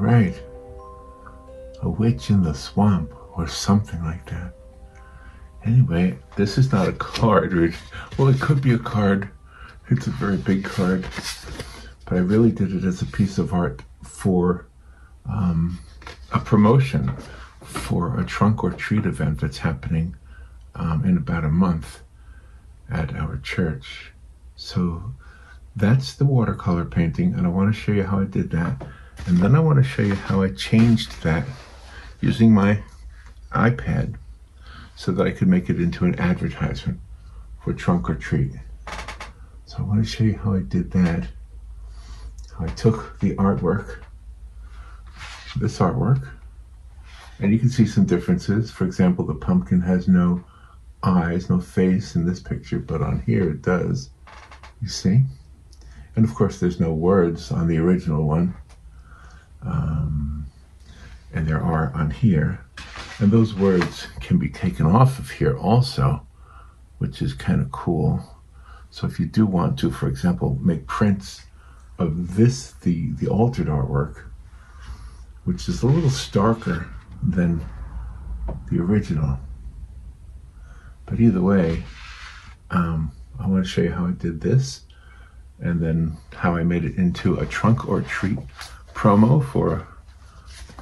right. A witch in the swamp or something like that. Anyway, this is not a card. Well, it could be a card. It's a very big card. But I really did it as a piece of art for a promotion for a trunk or treat event that's happening in about a month at our church. So that's the watercolor painting, and I want to show you how I did that. And then I want to show you how I changed that using my iPad so that I could make it into an advertisement for trunk or treat. So I want to show you how I did that. I took the artwork, this artwork, and you can see some differences. For example, the pumpkin has no eyes, no face in this picture, but on here it does. You see? And of course there's no words on the original one. And there are on here. And those words can be taken off of here also, which is kind of cool. So if you do want to, for example, make prints of this, the altered artwork, which is a little starker than the original. But either way, I want to show you how I did this, and then how I made it into a trunk or treat promo for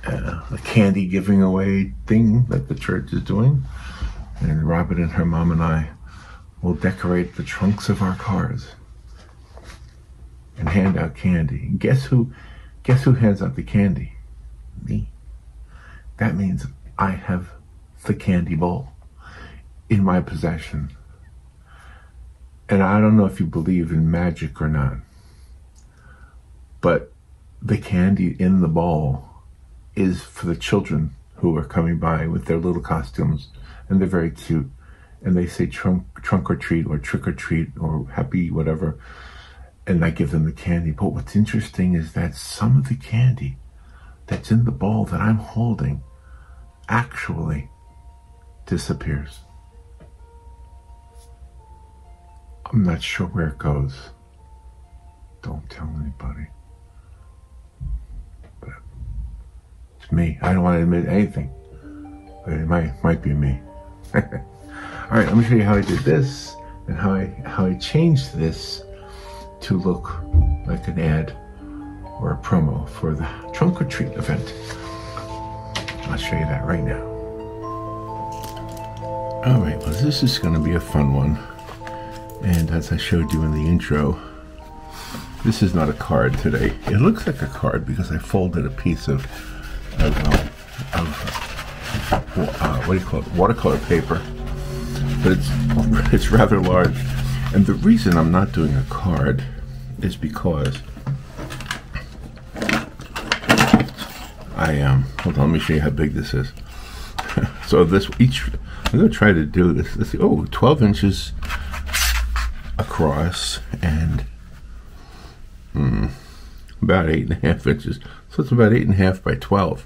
a candy giving away thing that the church is doing. And Robin and her mom and I will decorate the trunks of our cars and hand out candy. And guess who hands out the candy? Me. That means I have the candy bowl in my possession. And I don't know if you believe in magic or not, but the candy in the bowl is for the children who are coming by with their little costumes, and they're very cute. And they say trunk or treat, or trick or treat, or happy whatever, and I give them the candy. But what's interesting is that some of the candy that's in the bowl that I'm holding actually disappears. I'm not sure where it goes. Don't tell anybody. But it's me. I don't want to admit anything, but it might be me. All right, let me show you how I did this and how I changed this to look like an ad or a promo for the trunk or treat event. I'll show you that right now. All right, well, this is going to be a fun one. And as I showed you in the intro, this is not a card today. It looks like a card because I folded a piece of what do you call it? Watercolor paper. But it's rather large. And the reason I'm not doing a card is because hold on, let me show you how big this is. So I'm going to try to do this. Let's see, 12 inches across and about 8.5 inches. So it's about 8.5 by 12.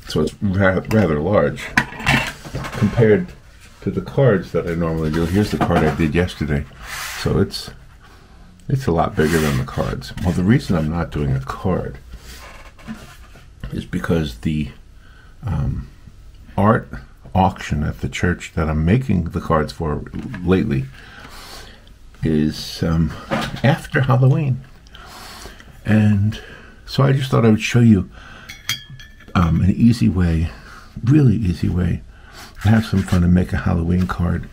So it's rather large compared to the cards that I normally do. Here's the card I did yesterday. So it's a lot bigger than the cards. Well, the reason I'm not doing a card is because the art auction at the church that I'm making the cards for lately is after Halloween. And so I just thought I would show you an easy way, really easy way to have some fun and make a Halloween card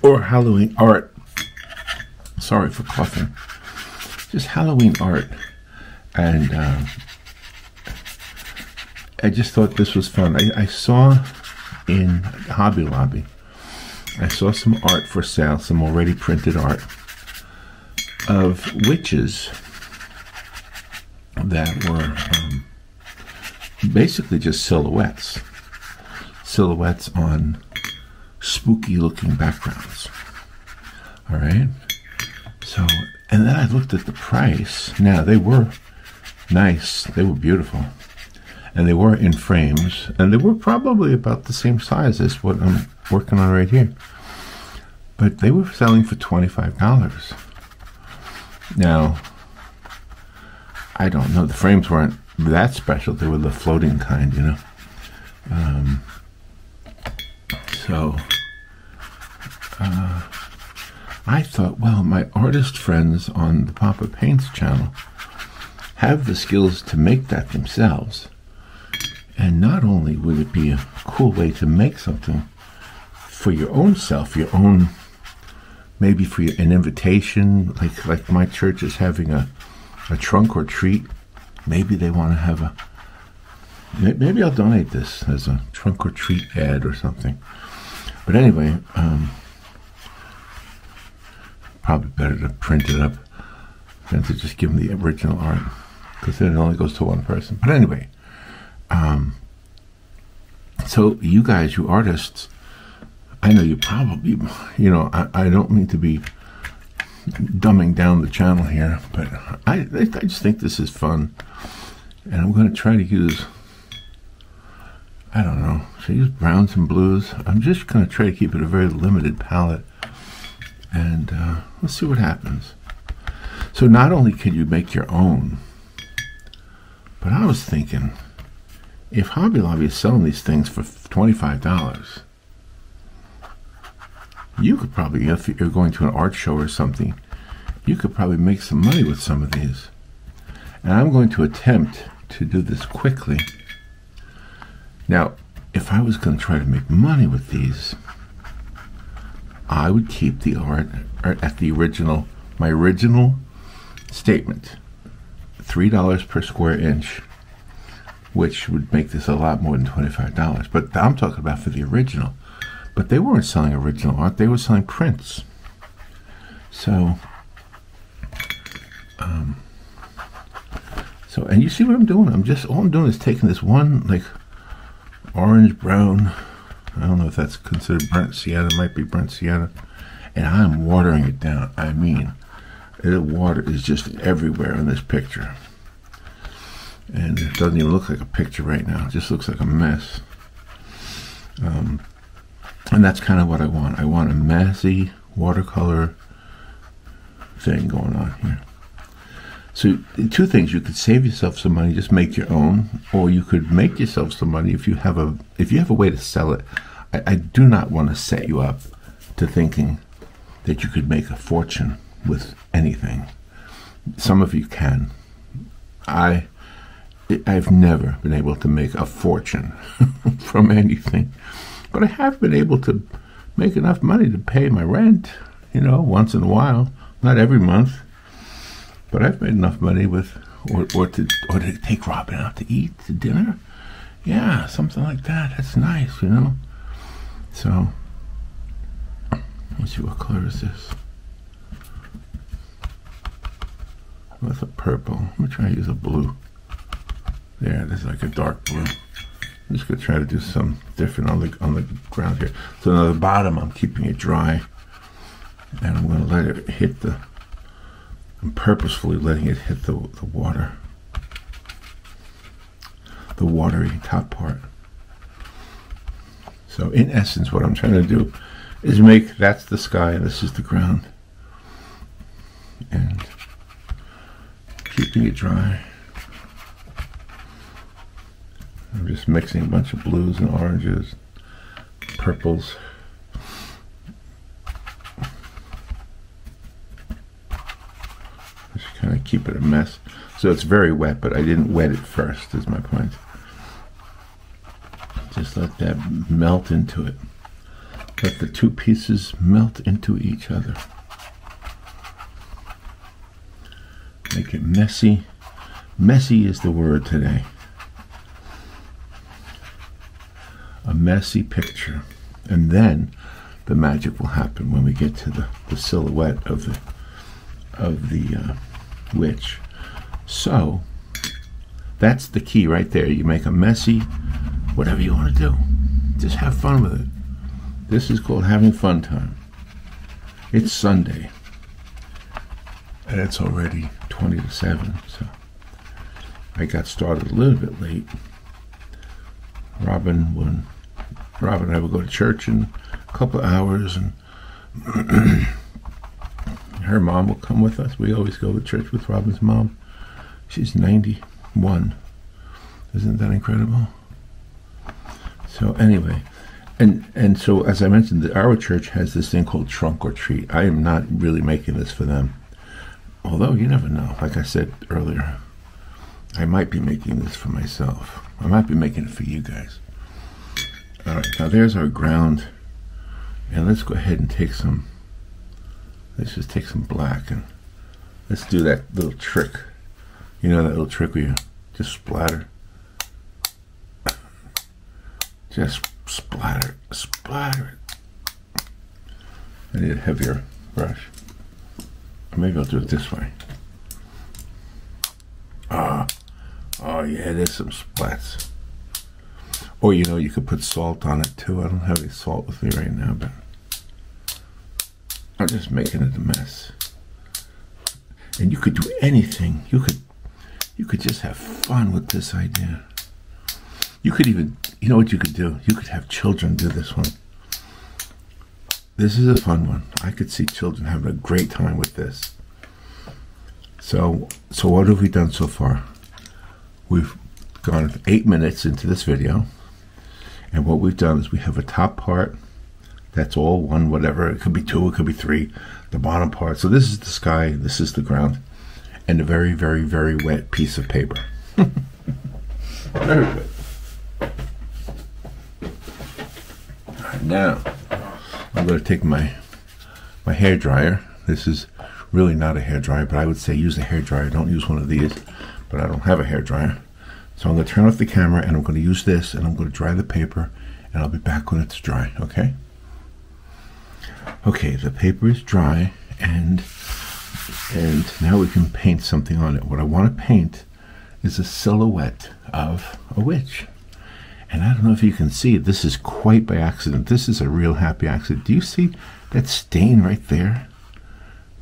or Halloween art. Sorry for coughing. Just Halloween art. And I just thought this was fun. I saw in Hobby Lobby, I saw some art for sale, some already printed art of witches that were basically just silhouettes on spooky looking backgrounds. All right. So, and then I looked at the price. Now, they were nice. They were beautiful. And they were in frames. And they were probably about the same size as what I'm working on right here. But they were selling for $25. Now, I don't know. The frames weren't that special. They were the floating kind, you know. So I thought, well, my artist friends on the Poppa Paints channel have the skills to make that themselves. And not only would it be a cool way to make something for your own self, your own, maybe for an invitation, like my church is having a trunk or treat. Maybe they want to have maybe I'll donate this as a trunk or treat ad or something. But anyway, probably better to print it up than to just give them the original art, because then it only goes to one person. But anyway, so you guys, you artists, I know you probably, you know, I don't mean to be dumbing down the channel here, but I just think this is fun. And I'm going to try to use, I don't know, should I use browns and blues? I'm just going to try to keep it a very limited palette. And let's see what happens. So not only can you make your own, but I was thinking, if Hobby Lobby is selling these things for $25, you could probably, if you're going to an art show or something, you could probably make some money with some of these. And I'm going to attempt to do this quickly. Now, if I was going to try to make money with these, I would keep the art at the original, my original statement, $3 per square inch, which would make this a lot more than $25. But I'm talking about for the original. But they weren't selling original art, they were selling prints. So, and you see what I'm doing? All I'm doing is taking this one, like, orange, brown, I don't know if that's considered burnt sienna, it might be burnt sienna, and I'm watering it down. I mean, the water is just everywhere in this picture. And it doesn't even look like a picture right now. It just looks like a mess. And that's kind of what I want. I want a messy watercolor thing going on here. So two things: you could save yourself some money, just make your own, or you could make yourself some money if you have a way to sell it. I do not want to set you up to thinking that you could make a fortune with anything. Some of you can. I've never been able to make a fortune from anything, but I have been able to make enough money to pay my rent, you know, once in a while, not every month. But I've made enough money with, or to take Robin out to eat, to dinner. Yeah, something like that. That's nice, you know. So, let's see, what color is this? With a purple. I'm gonna try to use a blue. There, this is like a dark blue. I'm just gonna try to do some different on the ground here. So on the bottom, I'm keeping it dry, and I'm gonna let it hit the. I'm purposefully letting it hit the water, the watery top part. So in essence, what I'm trying to do is make, that's the sky and this is the ground, and keeping it dry. I'm just mixing a bunch of blues and oranges, purples. Just kind of keep it a mess. So it's very wet, but I didn't wet it first, is my point. Just let that melt into it. Let the two pieces melt into each other. Make it messy. Messy is the word today. A messy picture. And then the magic will happen when we get to the silhouette of the witch. So that's the key right there. You make a messy, whatever you want to do. Just have fun with it. This is called having fun time. It's Sunday, and it's already 20 to 7, so I got started a little bit late. Robin and I will go to church in a couple of hours, and her mom will come with us. We always go to church with Robin's mom. She's 91. Isn't that incredible? So anyway, and so as I mentioned, our church has this thing called trunk or treat. I am not really making this for them, although you never know. Like I said earlier, I might be making this for myself. I might be making it for you guys. All right, now there's our ground, and let's go ahead and take some. Let's just take some black and let's do that little trick. You know that little trick where you just splatter. Just splatter it. I need a heavier brush. Or maybe I'll do it this way. Oh yeah, there's some splats. Or you know, you could put salt on it too. I don't have any salt with me right now, but I'm just making it a mess. And you could do anything. You could just have fun with this idea. You could even, you know what you could do? You could have children do this one. This is a fun one. I could see children having a great time with this. So what have we done so far? We've gone 8 minutes into this video. And what we've done is we have a top part. That's all one, whatever. It could be 2, it could be 3. The bottom part. So this is the sky, this is the ground. And a very, very, very wet piece of paper. Very good. Now, I'm going to take my hair dryer. This is really not a hair dryer, but I would say use a hair dryer. Don't use one of these, but I don't have a hair dryer. So I'm going to turn off the camera, and I'm going to use this, and I'm going to dry the paper, and I'll be back when it's dry, okay? Okay, the paper is dry, and now we can paint something on it. What I want to paint is a silhouette of a witch. And I don't know if you can see, this is quite by accident. This is a real happy accident. Do you see that stain right there?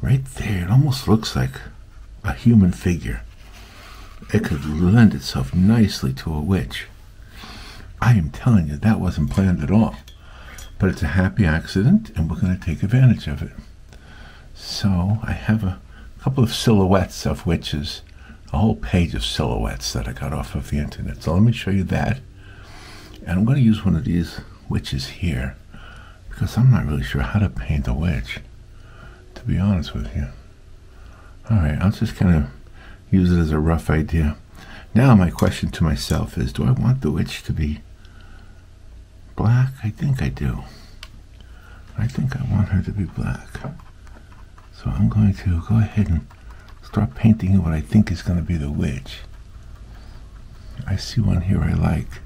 Right there. It almost looks like a human figure. It could lend itself nicely to a witch. I am telling you, that wasn't planned at all. But it's a happy accident, and we're going to take advantage of it. So I have a couple of silhouettes of witches. A whole page of silhouettes that I got off of the internet. So let me show you that. And I'm going to use one of these witches here because I'm not really sure how to paint a witch, to be honest with you. Alright, I'll just kind of use it as a rough idea. Now my question to myself is, do I want the witch to be black? I think I do. I think I want her to be black. So I'm going to go ahead and start painting what I think is going to be the witch. I see one here I like.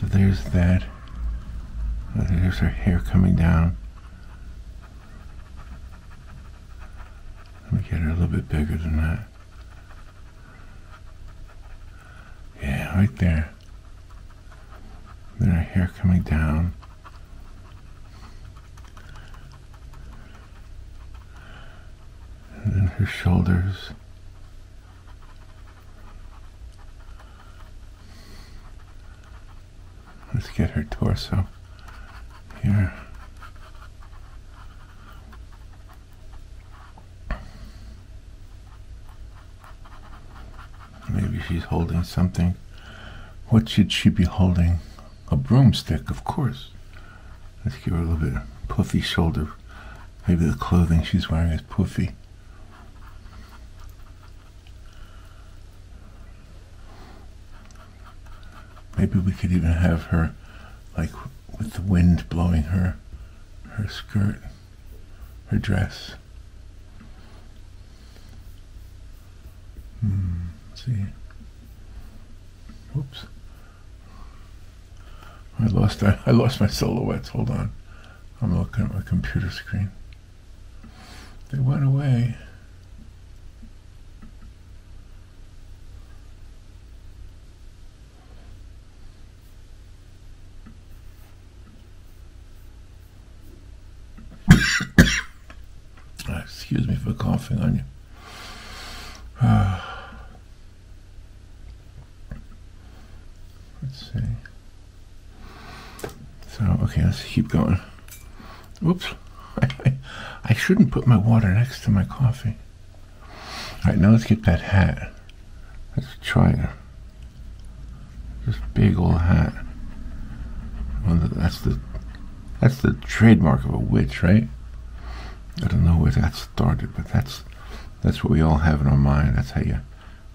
So there's that. There's her hair coming down. Let me get her a little bit bigger than that. Yeah, right there. Then her hair coming down. And then her shoulders. Let's get her torso here. Maybe she's holding something. What should she be holding? A broomstick, of course. Let's give her a little bit of puffy shoulder. Maybe the clothing she's wearing is puffy. Maybe we could even have her, like, with the wind blowing her skirt, her dress. Let's see. Oops. I lost my silhouettes. Hold on. I'm looking at my computer screen. They went away. Excuse me for coughing on you. Let's see. So, okay, let's keep going. Oops. I shouldn't put my water next to my coffee. Alright, now let's get that hat. Let's try it. This big old hat. Well, that's the trademark of a witch, right? I don't know where that started, but that's what we all have in our mind. That's how you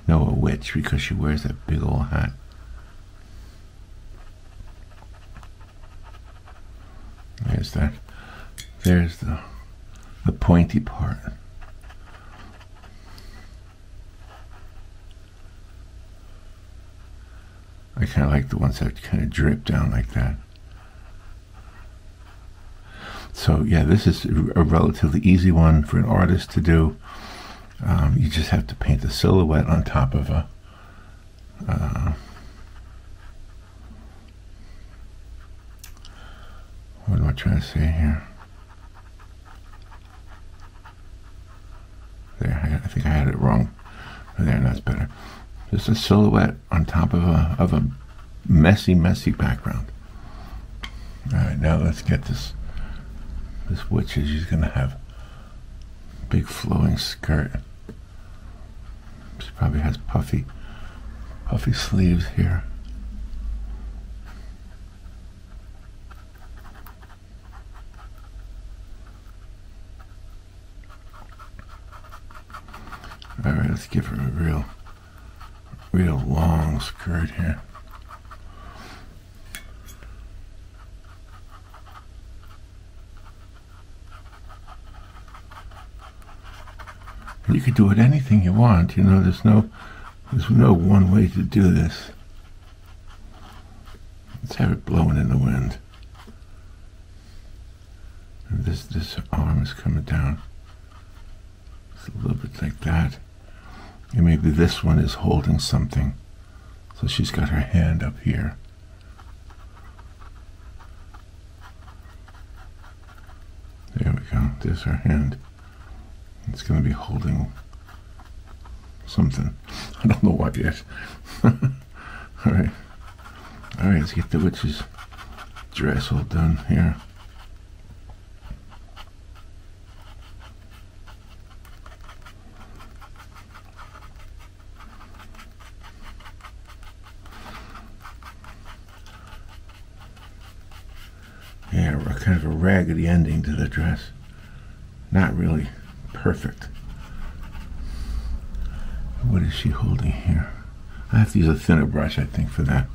know a witch, because she wears that big old hat. There's that. There's the pointy part. I kind of like the ones that kind of drip down like that. So yeah, this is a relatively easy one for an artist to do. You just have to paint the silhouette on top of a what am I trying to say here? There, I think I had it wrong. There, that's better. Just a silhouette on top of a messy background. All right, now let's get this witch. She's gonna have a big flowing skirt. She probably has puffy sleeves here. All right, let's give her a real long skirt here. And you could do it anything you want. You know, there's no one way to do this. Let's have it blowing in the wind. And this arm is coming down. It's a little bit like that. And maybe this one is holding something. So she's got her hand up here. There we go. There's her hand. It's going to be holding something. I don't know what yet. Alright. Alright, let's get the witch's dress all done here. Yeah, kind of a raggedy ending to the dress. Not really perfect. What is she holding here? I have to use a thinner brush, I think, for that.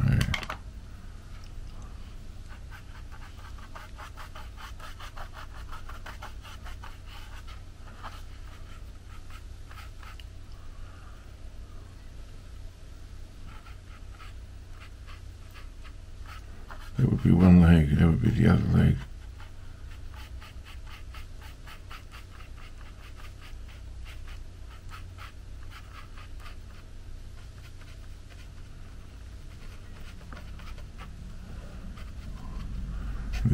All right. That would be one leg, that would be the other leg.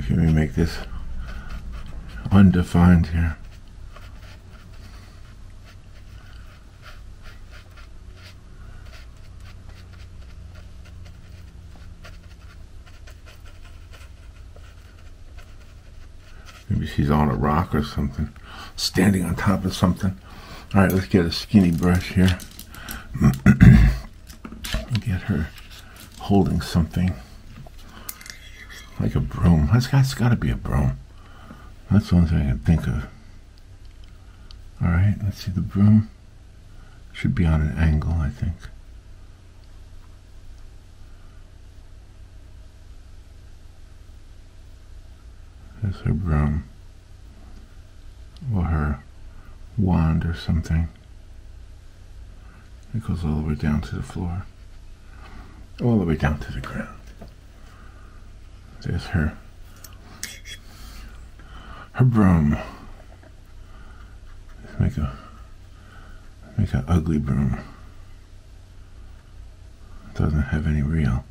Let me make this undefined here. Maybe she's on a rock or something, standing on top of something. All right, let's get a skinny brush here. Get her holding something. Like a broom. That's got to be a broom. That's the one thing I can think of. Alright, let's see the broom. Should be on an angle, I think. There's her broom. Or her wand or something. It goes all the way down to the floor. All the way down to the ground. There's her broom. Let's make an ugly broom. Doesn't have any real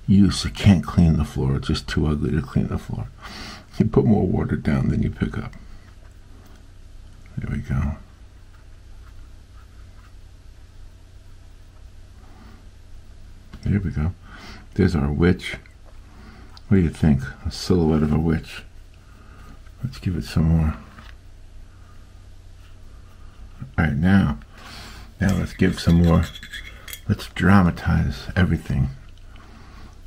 use. It can't clean the floor. It's just too ugly to clean the floor. You put more water down than you pick up. There we go. There we go. There's our witch. What do you think? A silhouette of a witch. Let's give it some more. Alright, now Now let's give some more. Let's dramatize everything.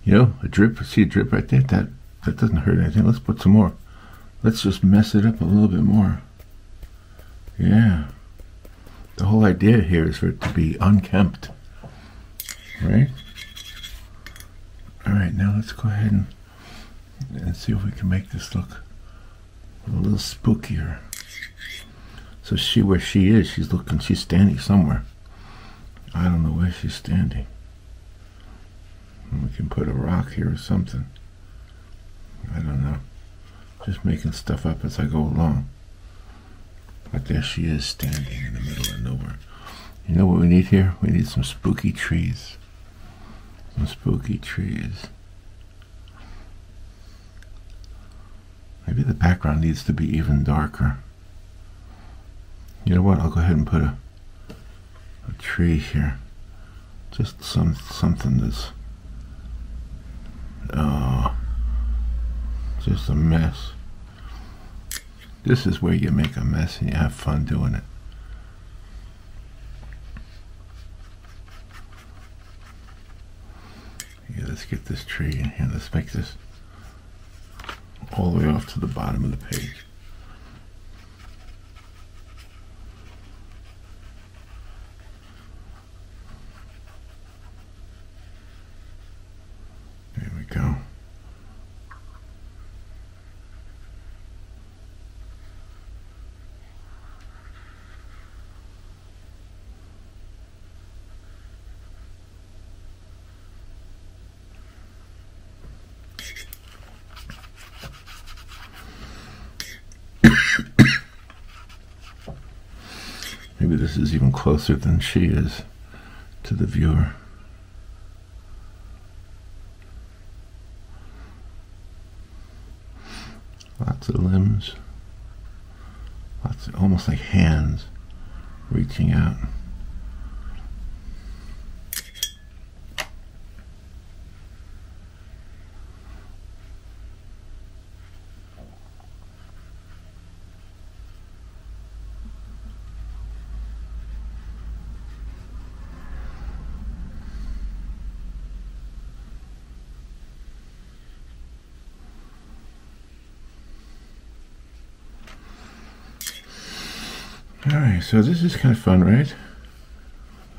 You know, a drip. See a drip right there? That doesn't hurt anything. Let's put some more. Let's just mess it up a little bit more. Yeah. The whole idea here is for it to be unkempt. Right? Alright, now let's go ahead and see if we can make this look a little spookier. So where she is, she's standing somewhere. I don't know where she's standing. And we can put a rock here or something. I don't know. Just making stuff up as I go along. But there she is standing in the middle of nowhere. You know what we need here? We need some spooky trees. Some spooky trees. Maybe the background needs to be even darker. You know what? I'll go ahead and put a tree here. Just something that's just a mess. This is where you make a mess and you have fun doing it. Yeah, let's get this tree in here. Let's make this all the way off to the bottom of the page. There we go. Maybe this is even closer than she is to the viewer. Lots of limbs. Lots of, almost like hands reaching out. Alright, so this is kind of fun, right?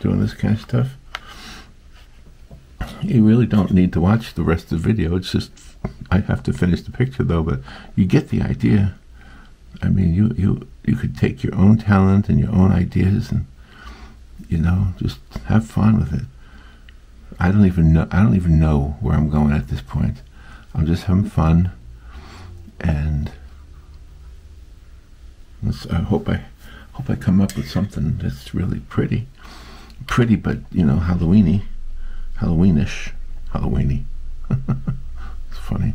Doing this kind of stuff. You really don't need to watch the rest of the video. It's just, I have to finish the picture though, but you get the idea. I mean, you could take your own talent and your own ideas and, you know, just have fun with it. I don't even know where I'm going at this point. I'm just having fun, and I hope I come up with something that's really pretty, but you know, Halloweeny, Halloweenish, Halloweeny. It's funny.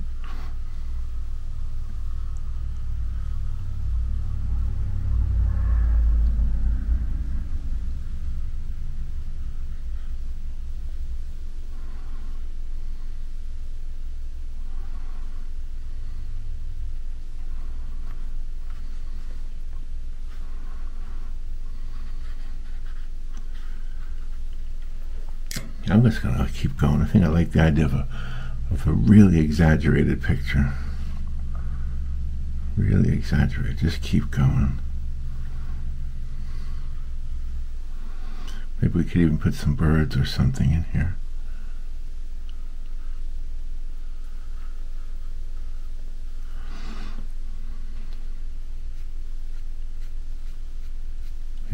I'm just gonna keep going. I think I like the idea of a really exaggerated picture. Really exaggerated. Just keep going. Maybe we could even put some birds or something in here.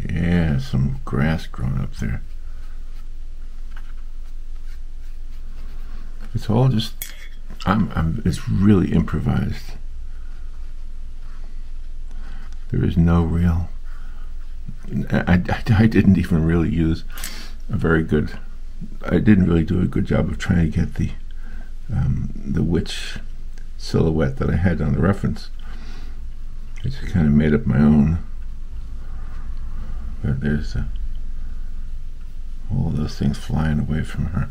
Yeah, some grass growing up there. It's all just, it's really improvised. There is no real, I didn't even really use a very good, I didn't really do a good job of trying to get the witch silhouette that I had on the reference. I just kind of made up my own. But there's all those things flying away from her.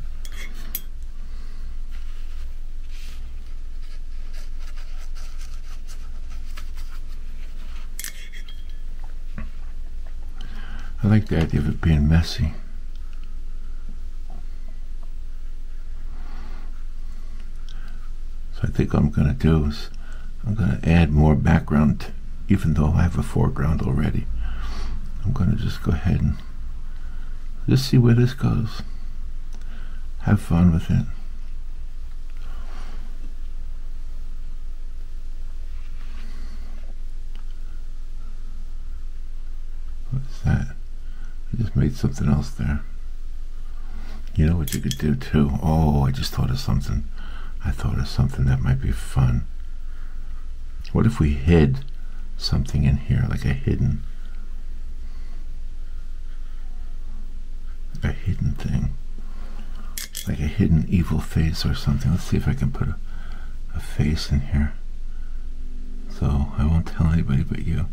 I like the idea of it being messy. So I think what I'm going to do is I'm going to add more background, even though I have a foreground already. I'm going to just go ahead and just see where this goes. Have fun with it. What's that? I just made something else there. You know what you could do too? Oh, I just thought of something. I thought of something that might be fun. What if we hid something in here, like a hidden thing, like a hidden evil face or something? Let's see if I can put a face in here, so I won't tell anybody but you.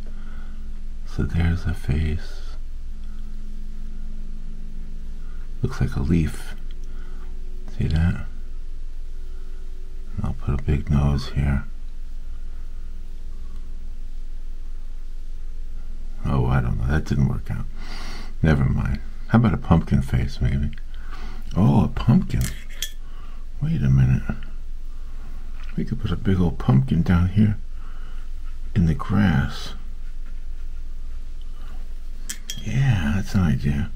So there's a face. Looks like a leaf. See that? And I'll put a big nose here. Oh, I don't know. That didn't work out. Never mind. How about a pumpkin face, maybe? Oh, a pumpkin. Wait a minute. We could put a big old pumpkin down here in the grass. Yeah, that's an idea.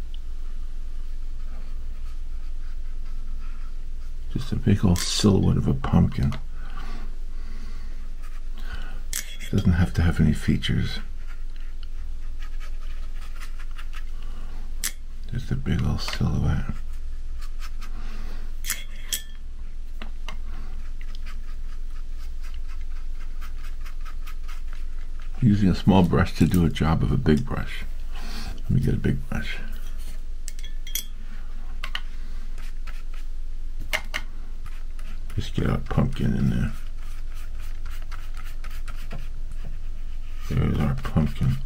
Just a big old silhouette of a pumpkin. Doesn't have to have any features. Just a big old silhouette. Using a small brush to do a job of a big brush. Let me get a big brush. Just get our pumpkin in there. There's our pumpkin.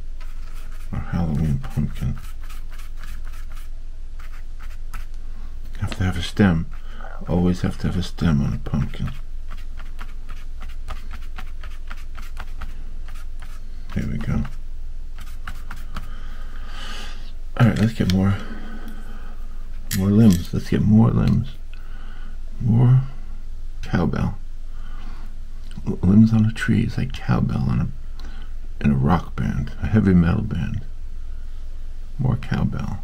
Our Halloween pumpkin. Have to have a stem. Always have to have a stem on a pumpkin. There we go. Alright, let's get more limbs. Let's get more limbs. More cowbell. Limbs on a tree is like cowbell in a rock band, a heavy metal band. More cowbell.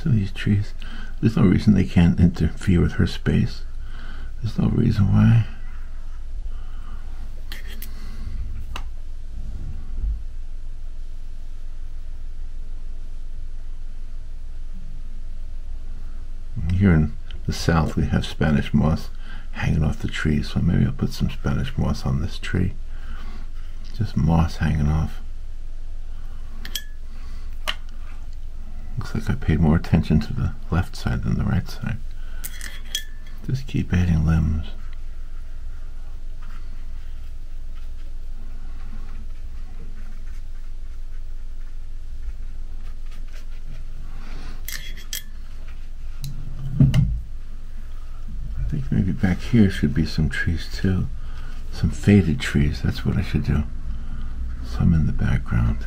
So these trees, there's no reason they can't interfere with her space. There's no reason why. Here in the south we have Spanish moss hanging off the trees, so maybe I'll put some Spanish moss on this tree. Just moss hanging off. Looks like I paid more attention to the left side than the right side. Just keep adding limbs. I think maybe back here should be some trees too. Some faded trees, that's what I should do. Some in the background.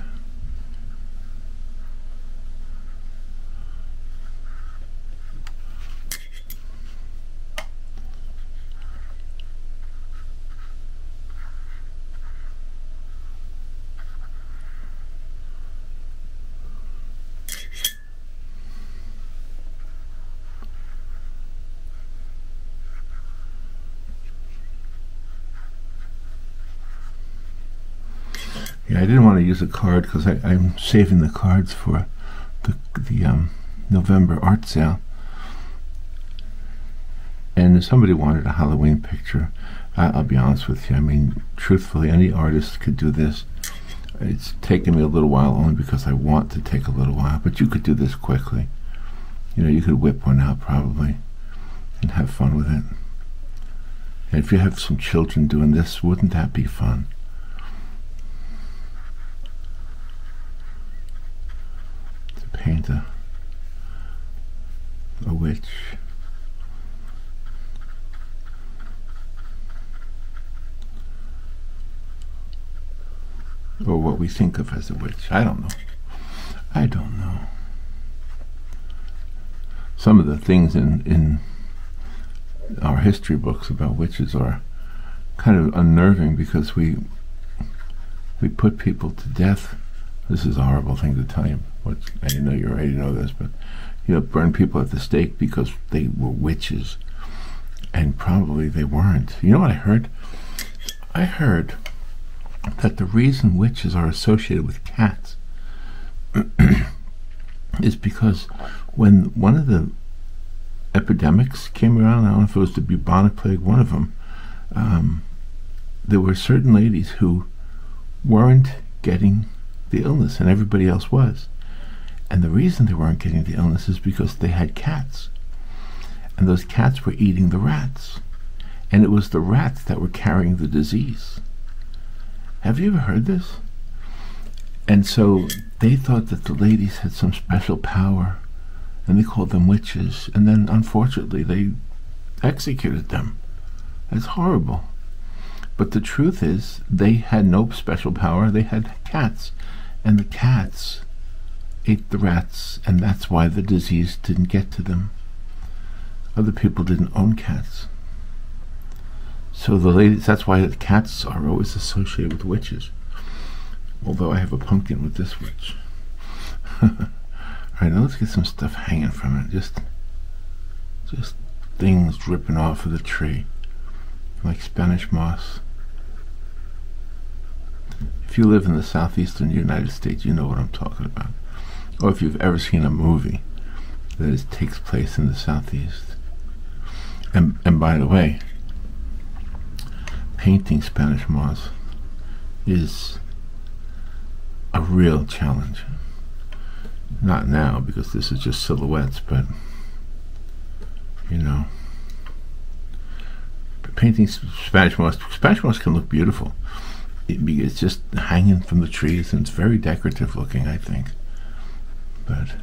Yeah, I didn't want to use a card because I'm saving the cards for the November art sale. And if somebody wanted a Halloween picture, I'll be honest with you, I mean, truthfully, any artist could do this. It's taken me a little while only because I want to take a little while, but you could do this quickly. You know, you could whip one out probably and have fun with it. And if you have some children doing this, wouldn't that be fun? To paint a witch. Or what we think of as a witch. I don't know. I don't know. Some of the things in our history books about witches are kind of unnerving, because we put people to death. This is a horrible thing to tell you. I know you already know this, but burn people at the stake because they were witches, and probably they weren't. You know what I heard? I heard that the reason witches are associated with cats is because when one of the epidemics came around, I don't know if it was the bubonic plague, one of them, there were certain ladies who weren't getting the illness and everybody else was. And the reason they weren't getting the illness is because they had cats. And those cats were eating the rats. And it was the rats that were carrying the disease. Have you ever heard this? And so they thought that the ladies had some special power, and they called them witches. And then, unfortunately, they executed them. That's horrible. But the truth is, they had no special power. They had cats. And the cats ate the rats, and that's why the disease didn't get to them. Other people didn't own cats. So the ladies, that's why the cats are always associated with witches. Although I have a pumpkin with this witch. Alright, now let's get some stuff hanging from it. Just things dripping off of the tree. Like Spanish moss. If you live in the southeastern United States, you know what I'm talking about. Or if you've ever seen a movie that takes place in the southeast. And by the way, painting Spanish moss is a real challenge. Not now, because this is just silhouettes, but painting Spanish moss can look beautiful. It's just hanging from the trees, and it's very decorative looking, I think. But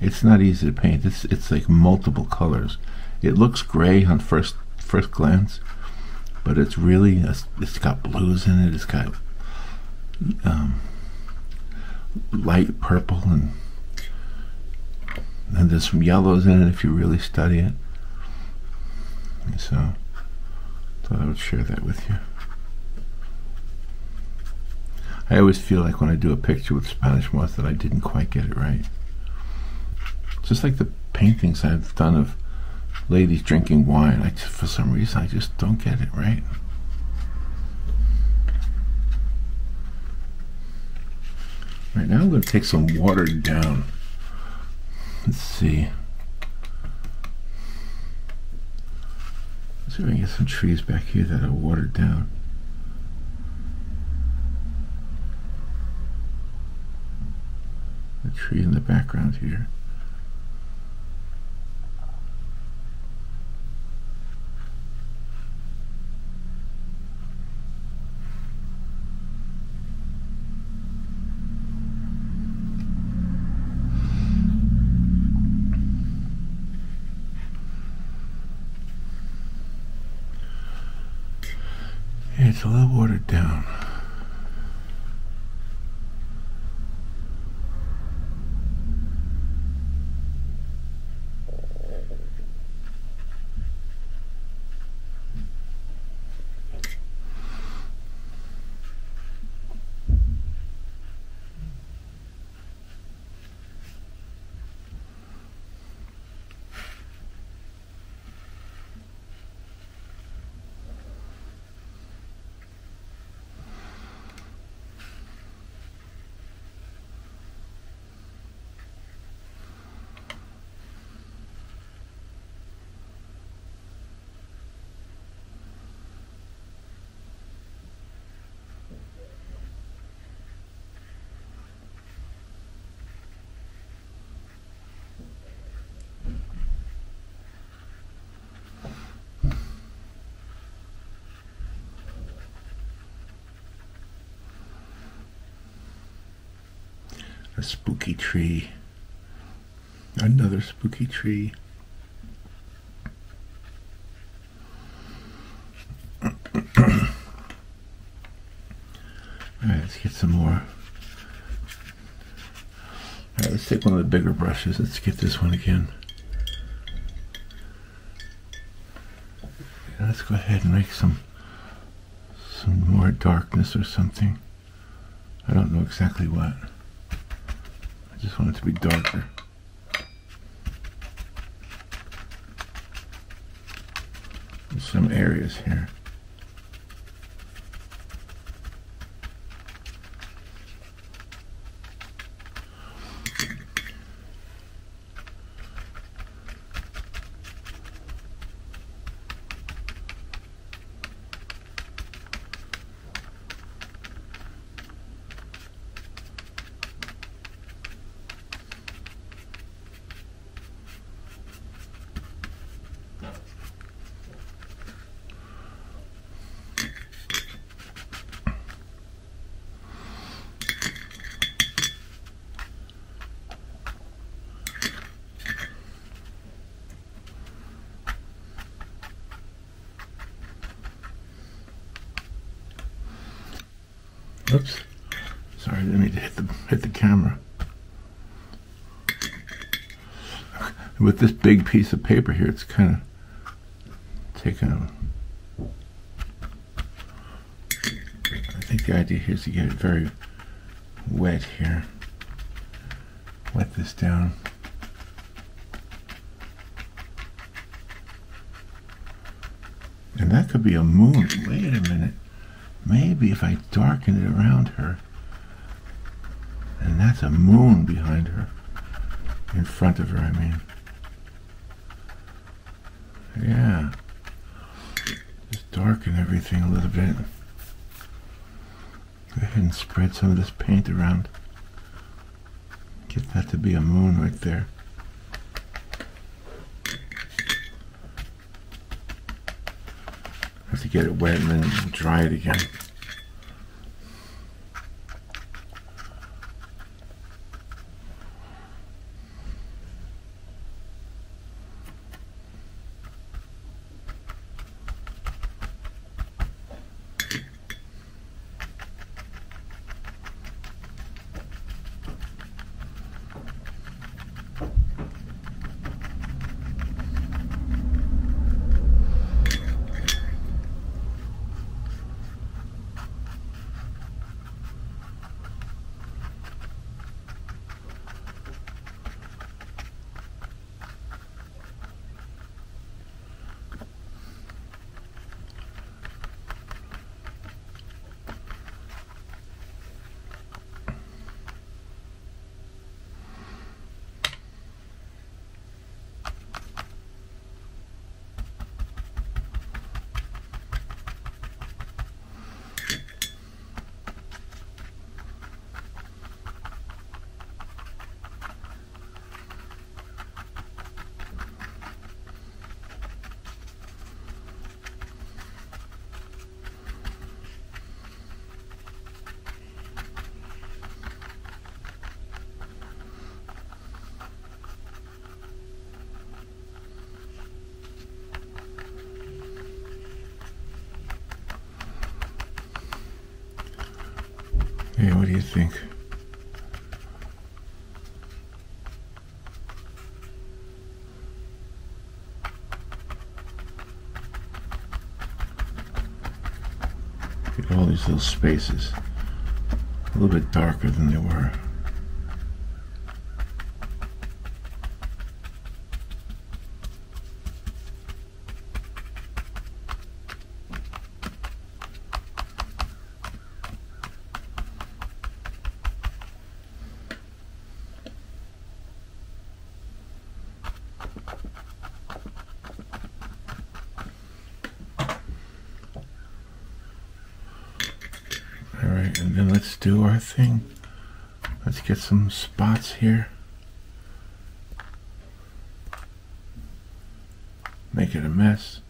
it's not easy to paint. It's like multiple colors. It looks gray on first glance, but it's really it's got blues in it. It's got light purple, and there's some yellows in it if you really study it. So thought I would share that with you. I always feel like when I do a picture with Spanish moss that I didn't quite get it right. Just like the paintings I've done of ladies drinking wine, for some reason I just don't get it right. Right, now I'm going to take some watered down. Let's see. Let's see if I can get some trees back here that are watered down. A tree in the background here. Yeah, it's a little watered down. A spooky tree. Another spooky tree. Alright, let's get some more. Alright, let's take one of the bigger brushes. Let's get this one again. And let's go ahead and make some more darkness or something. I don't know exactly what. I just want it to be darker. In some areas here. Oops. Sorry, I didn't mean to hit the camera. With this big piece of paper here, it's kind of taken a... I think the idea here is to get it very wet here. Wet this down. And that could be a moon. Wait a minute. Maybe if I darken it around her, and that's a moon behind her, in front of her, I mean. Yeah. Just darken everything a little bit. Go ahead and spread some of this paint around. Get that to be a moon right there. Have to get it wet and then dry it again. Hey, what do you think? Look at all these little spaces. A little bit darker than they were. Alright, and then let's do our thing. Let's get some spots here. Make it a mess.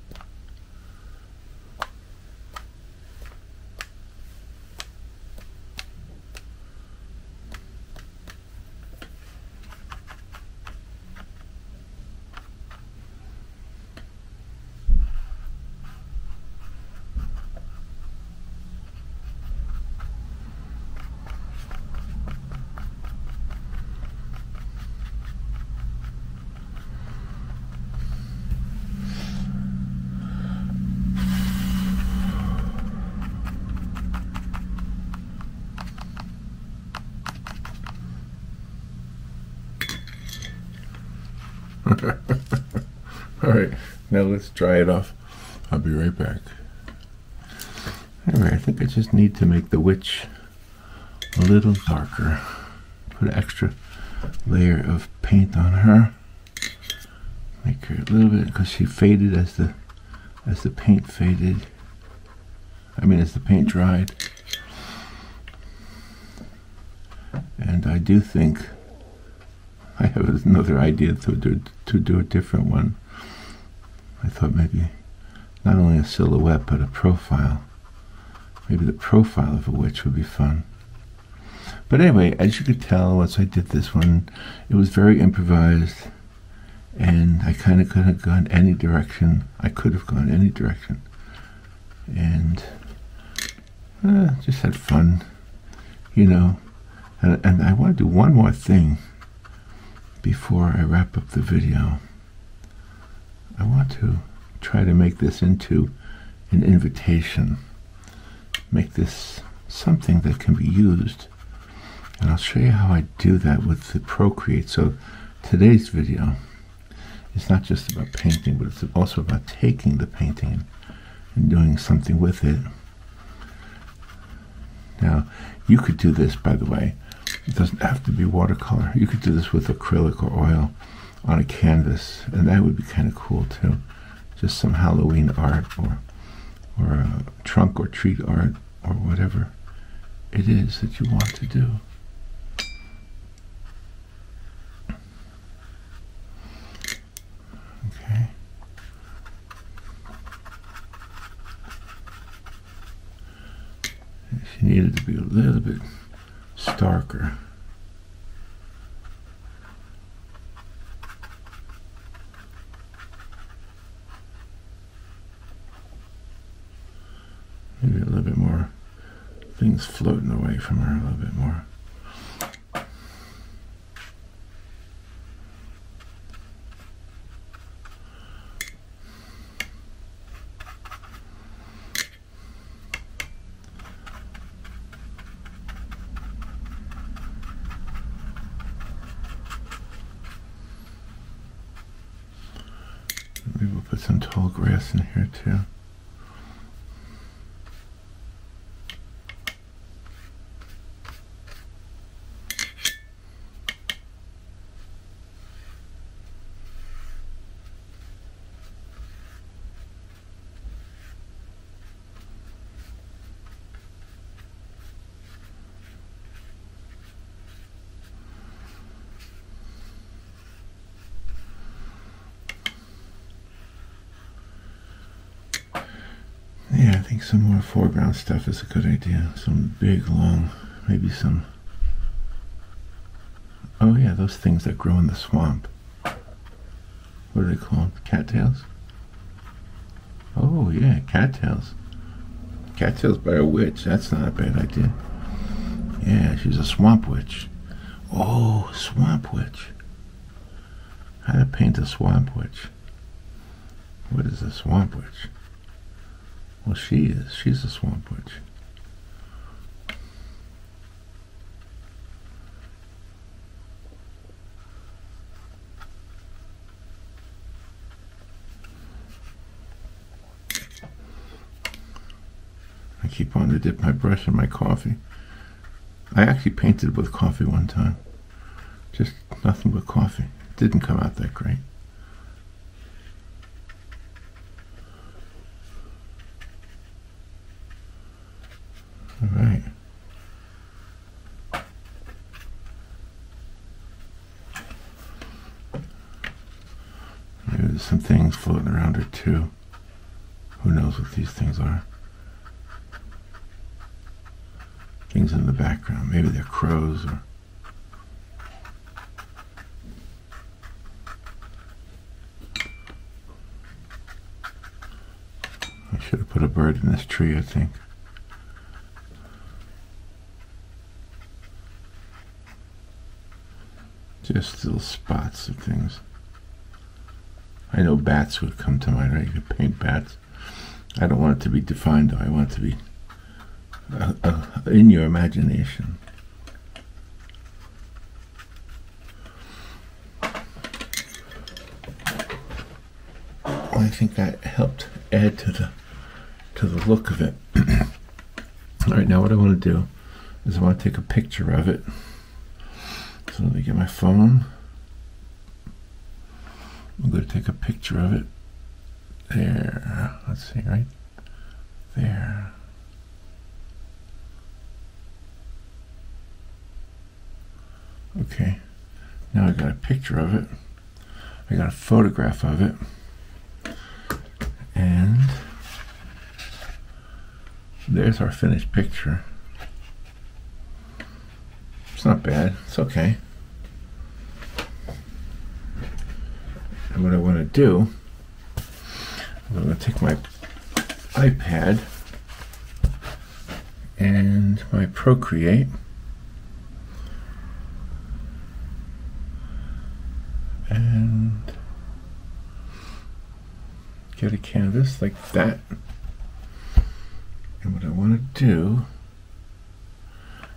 Alright, now let's dry it off. I'll be right back. Anyway, I think I just need to make the witch a little darker. Put an extra layer of paint on her. Make her a little bit, because she faded as the paint faded. I mean, as the paint dried. And I do think I have another idea to do a different one. I thought maybe not only a silhouette, but a profile. Maybe the profile of a witch would be fun. But anyway, as you could tell, once I did this one, it was very improvised, and I kind of could have gone any direction. I could have gone any direction, and just had fun, you know. And I want to do one more thing before I wrap up the video. I want to try to make this into an invitation. Make this something that can be used. And I'll show you how I do that with the Procreate. So today's video is not just about painting, but it's also about taking the painting and doing something with it. Now, you could do this, by the way. It doesn't have to be watercolor. You could do this with acrylic or oil on a canvas, and that would be kind of cool too. Just some Halloween art, or a trunk or treat art, or whatever it is that you want to do. Okay. She needed to be a little bit starker. Maybe a little bit more things floating away from her a little bit more. Maybe we'll put some tall grass in here too. Yeah, I think some more foreground stuff is a good idea. Some big, long, maybe some... Oh yeah, those things that grow in the swamp. What are they called? Cattails? Oh yeah, cattails. Cattails by a witch. That's not a bad idea. Yeah, she's a swamp witch. Oh, swamp witch. How to paint a swamp witch? What is a swamp witch? Well, she is. She's a swamp witch. I keep on to dip my brush in my coffee. I actually painted with coffee one time. Just nothing but coffee. It didn't come out that great. All right. Maybe there's some things floating around her too. Who knows what these things are? Things in the background. Maybe they're crows or... I should have put a bird in this tree, I think. Just little spots of things. I know bats would come to mind, right? You could paint bats. I don't want it to be defined, though. I want it to be in your imagination. I think that helped add to the look of it. All right, now what I want to do is I want to take a picture of it. So let me get my phone. I'm going to take a picture of it. There. Let's see, right there. Okay. Now I got a picture of it. I got a photograph of it. And there's our finished picture. It's not bad. It's okay. And what I want to do, I'm going to take my iPad and my Procreate, and get a canvas like that. And what I want to do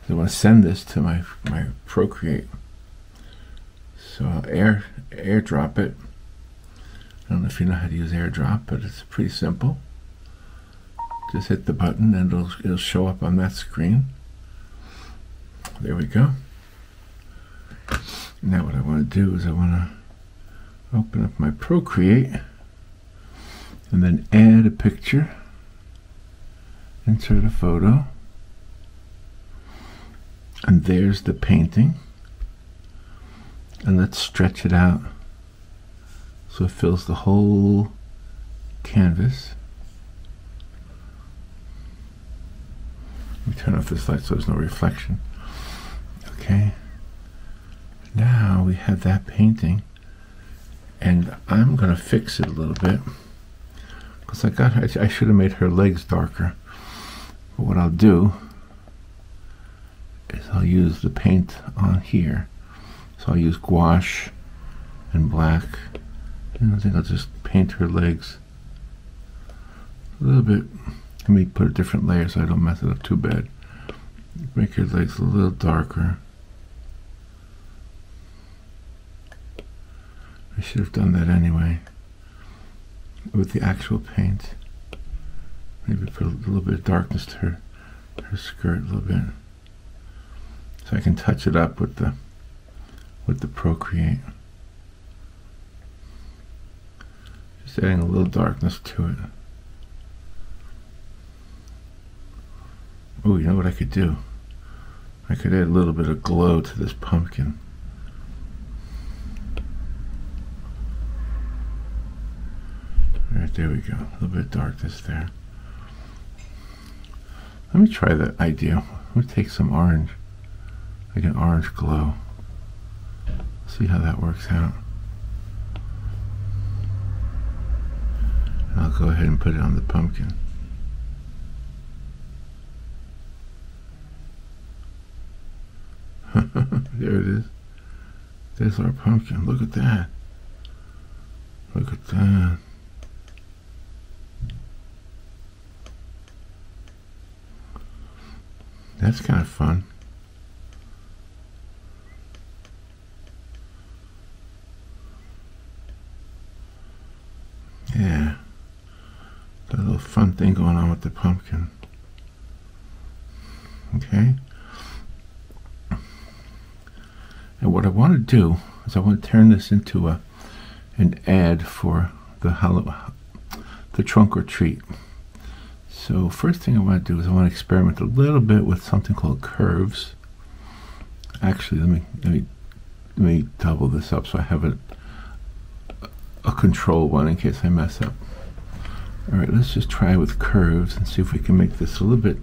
is I want to send this to my Procreate. So I'll airdrop it. I don't know if you know how to use airdrop, but it's pretty simple. Just hit the button and it'll show up on that screen. There we go. Now what I want to do is I want to open up my Procreate and then add a picture, insert a photo, and there's the painting. And let's stretch it out so it fills the whole canvas. Let me turn off this light so there's no reflection. Okay. Now we have that painting, and I'm going to fix it a little bit because I should have made her legs darker. But what I'll do is I'll use the paint on here. So I'll use gouache and black, and I think I'll just paint her legs a little bit. Let me put a different layer so I don't mess it up too bad. Make her legs a little darker. I should have done that anyway with the actual paint. Maybe put a little bit of darkness to her skirt a little bit, so I can touch it up with the Procreate. Just adding a little darkness to it. Oh, you know what I could do? I could add a little bit of glow to this pumpkin. Alright, there we go. A little bit of darkness there. Let me try that idea. Let me take some orange, like an orange glow. See how that works out. And I'll go ahead and put it on the pumpkin. There it is. There's our pumpkin. Look at that. Look at that. That's kind of fun. Yeah. Got a little fun thing going on with the pumpkin. Okay. And what I want to do is I want to turn this into an ad for the trunk or treat. So first thing I want to do is I want to experiment a little bit with something called curves. Actually, let me double this up so I have a control one in case I mess up. All right, let's just try with curves and see if we can make this a little bit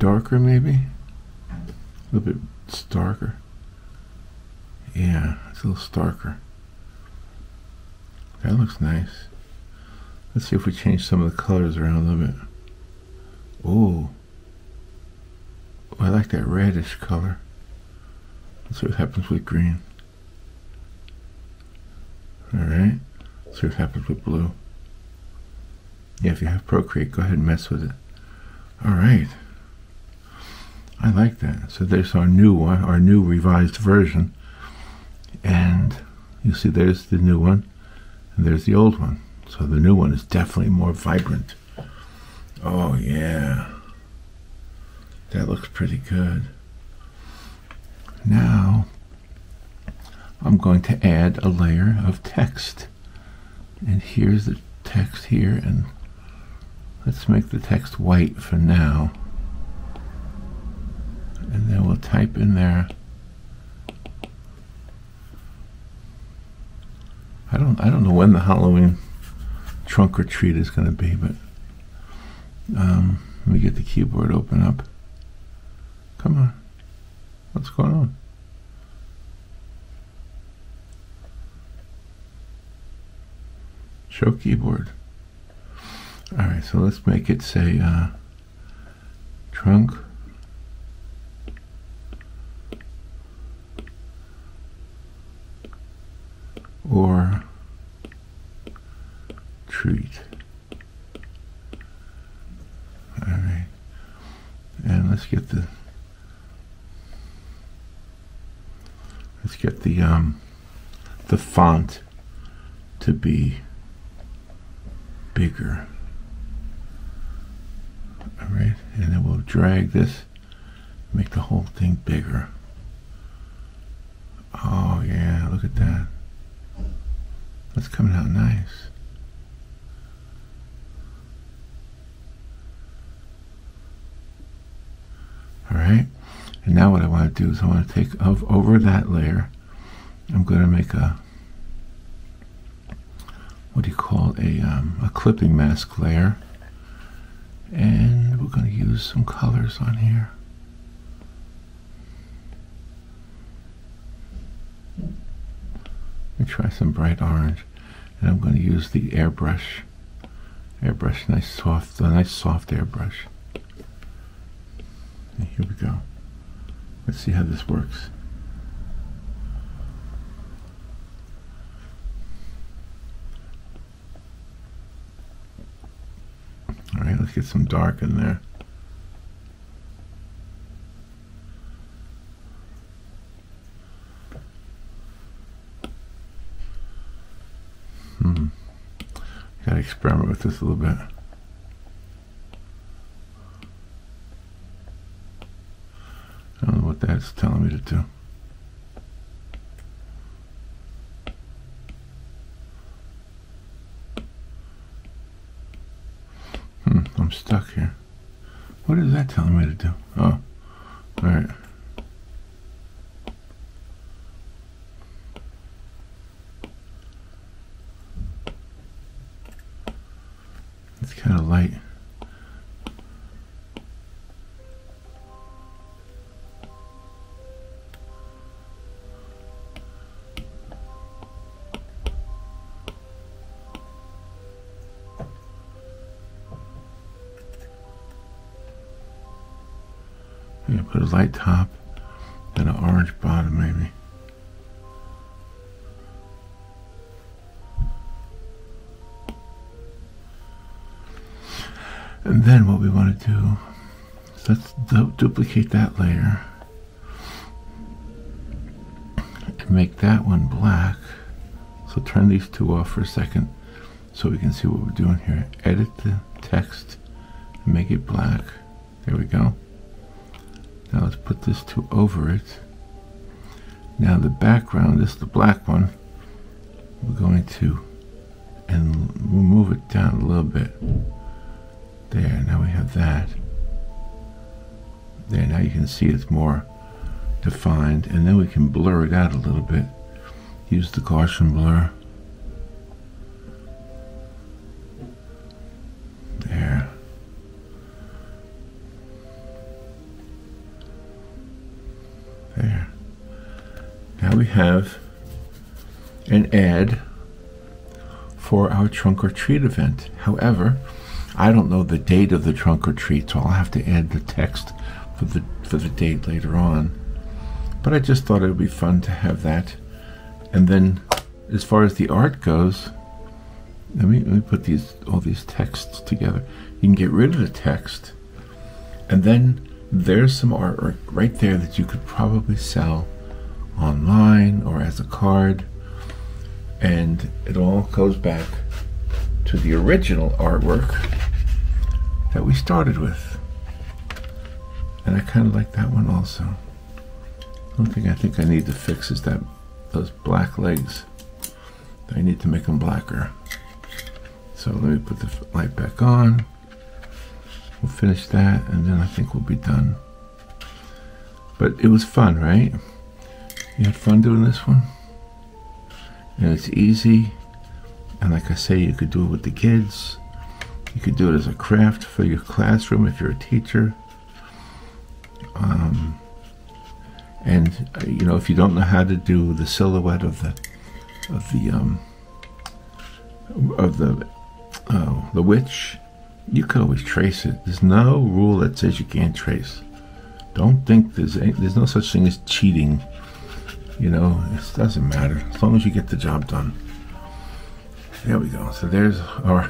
darker, maybe a little bit starker. Yeah, it's a little starker. That looks nice. Let's see if we change some of the colors around a little bit. Oh, I like that reddish color. Let's see what happens with green. Alright, let's see what happens with blue. Yeah, if you have Procreate, go ahead and mess with it. Alright, I like that. So there's our new one, our new revised version. And you see there's the new one, and there's the old one. So the new one is definitely more vibrant. Oh yeah, that looks pretty good. Now I'm going to add a layer of text, and here's the text here, and let's make the text white for now, and then we'll type in there. I don't know when the Halloween trunk or treat is going to be, but let me get the keyboard open up. Come on, what's going on? Show keyboard. All right, so let's make it say trunk or treat. All right, and let's get the font to be bigger. All right, and then we'll drag this, make the whole thing bigger. Oh yeah, look at that. That's coming out nice. All right, and now what I want to do is I want to take over that layer. I'm going to make a, what do you call a clipping mask layer, and we're going to use some colors on here. Let me try some bright orange, and I'm going to use the airbrush, nice soft airbrush. And here we go. Let's see how this works. All right, let's get some dark in there. Gotta experiment with this a little bit. I don't know what that's telling me to do. I'm stuck here. What is that telling me to do? Oh, all right. It's kind of light. Yeah, put a light top and an orange bottom maybe. And then what we want to do is let's duplicate that layer and make that one black. So turn these two off for a second so we can see what we're doing here. Edit the text and make it black. There we go. Now let's put this two over it. Now the background, this is the black one. We're going to, and we'll move it down a little bit. There, now we have that. There, now you can see it's more defined, and then we can blur it out a little bit. Use the Gaussian blur. There. There. Now we have an ad for our trunk or treat event. However, I don't know the date of the trunk or treat, so I'll have to add the text for the date later on. But I just thought it would be fun to have that. And then, as far as the art goes, let me put all these texts together. You can get rid of the text, and then there's some artwork right there that you could probably sell online or as a card, and it all goes back to the original artwork that we started with. And I kind of like that one also. The only thing I think I need to fix is those black legs. I need to make them blacker. So let me put the light back on. We'll finish that, and then I think we'll be done. But it was fun, right? You had fun doing this one? And it's easy. And like I say, you could do it with the kids. You could do it as a craft for your classroom if you're a teacher. And you know, if you don't know how to do the silhouette of the witch, you could always trace it. There's no rule that says you can't trace. Don't think there's no such thing as cheating. You know, it doesn't matter as long as you get the job done. There we go. So there's our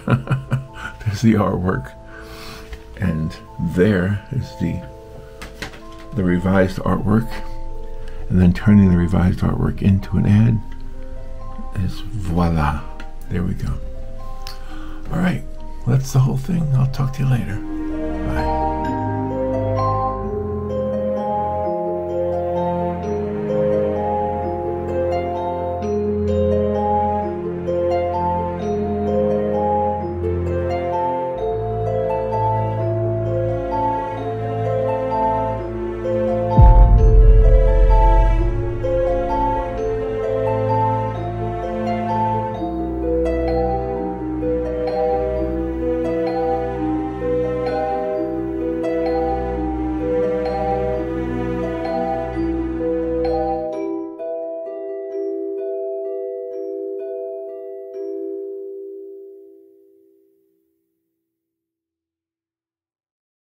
there's the artwork, and there is the revised artwork, and then turning the revised artwork into an ad is voila. There we go. All right, that's the whole thing. I'll talk to you later. Bye.